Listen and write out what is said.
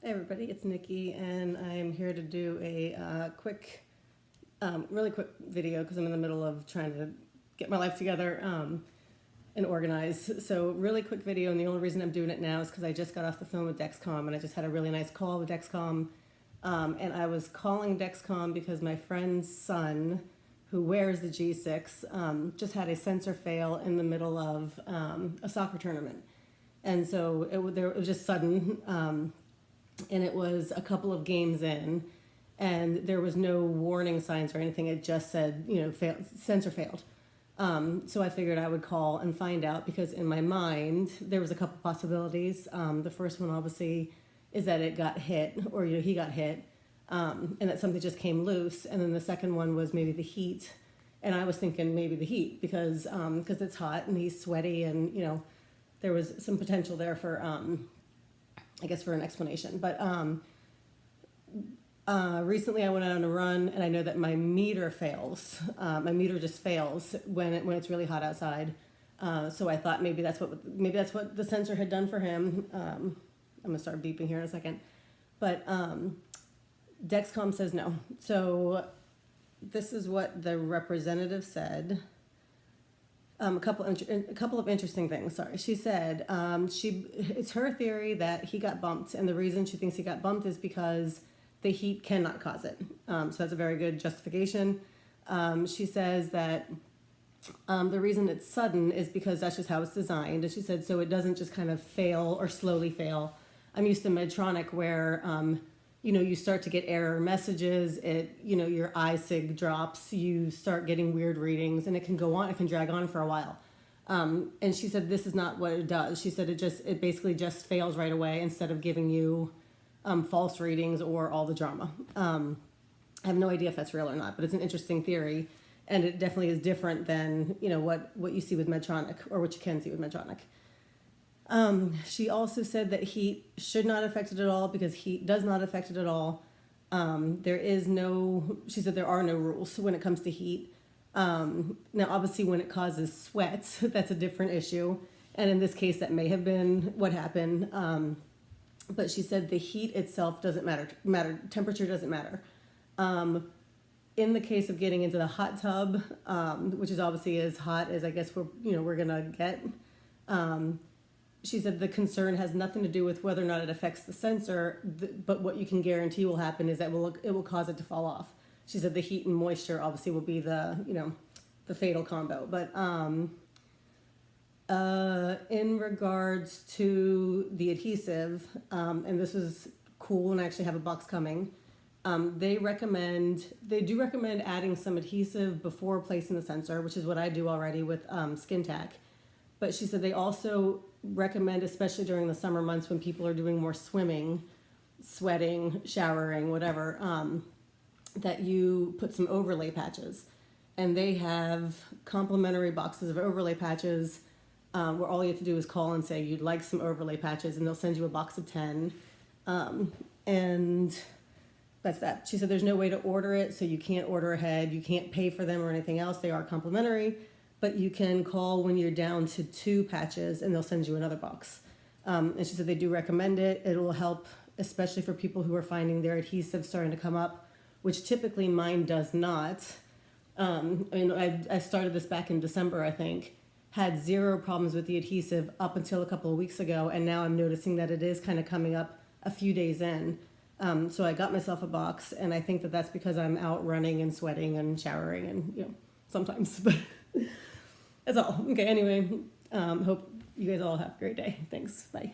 Hey everybody, it's Nikki, and I'm here to do a really quick video because I'm in the middle of trying to get my life together and organize. So really quick video, and the only reason I'm doing it now is because I just got off the phone with Dexcom, and I just had a really nice call with Dexcom. And I was calling Dexcom because my friend's son, who wears the G6, just had a sensor fail in the middle of a soccer tournament. And so it was just sudden. And it was a couple of games in, and there was no warning signs or anything. It just said, sensor failed. So I figured I would call and find out, because in my mind, there was a couple possibilities. The first one, obviously, is that it got hit, or he got hit, and that something just came loose. And then the second one was maybe the heat. And I was thinking maybe the heat, because it's hot and he's sweaty, and, there was some potential there for, I guess, for an explanation. But recently I went out on a run, and I know that my meter fails. My meter just fails when it's really hot outside. So I thought maybe that's what the sensor had done for him. I'm gonna start beeping here in a second. But Dexcom says no. So this is what the representative said. A couple of interesting things. Sorry, she said it's her theory that he got bumped, and the reason she thinks he got bumped is because the heat cannot cause it. So that's a very good justification. She says that the reason it's sudden is because that's just how it's designed, and she said so it doesn't just kind of fail or slowly fail. I'm used to Medtronic, where you start to get error messages, your iSig drops, you start getting weird readings, and it can go on, it can drag on for a while. And she said this is not what it does. She said it basically just fails right away, instead of giving you false readings or all the drama. I have no idea if that's real or not, but it's an interesting theory, and it definitely is different than what you see with Medtronic, or what you can see with Medtronic. She also said that heat should not affect it at all, because heat does not affect it at all. She said there are no rules when it comes to heat. Now, obviously, when it causes sweat, that's a different issue. And in this case, that may have been what happened. But she said the heat itself doesn't matter. Temperature doesn't matter. In the case of getting into the hot tub, which is obviously as hot as I guess we're gonna get, she said the concern has nothing to do with whether or not it affects the sensor, but what you can guarantee will happen is that it will cause it to fall off. She said the heat and moisture obviously will be the fatal combo. But in regards to the adhesive, and this was cool, and I actually have a box coming. They do recommend adding some adhesive before placing the sensor, which is what I do already with Skin Tack. But she said they also recommend, especially during the summer months when people are doing more swimming, sweating, showering, whatever, that you put some overlay patches. And they have complimentary boxes of overlay patches, where all you have to do is call and say you'd like some overlay patches, and they'll send you a box of 10. And that's that. She said there's no way to order it, so you can't order ahead. You can't pay for them or anything else. They are complimentary. But you can call when you're down to 2 patches, and they'll send you another box. And she said they do recommend it. It will help, especially for people who are finding their adhesive starting to come up, which typically mine does not. I started this back in December, I think, had 0 problems with the adhesive up until a couple of weeks ago, and now I'm noticing that it is kind of coming up a few days in. So I got myself a box, and I think that that's because I'm out running and sweating and showering, and sometimes, but that's all. Okay, anyway, hope you guys all have a great day. Thanks. Bye.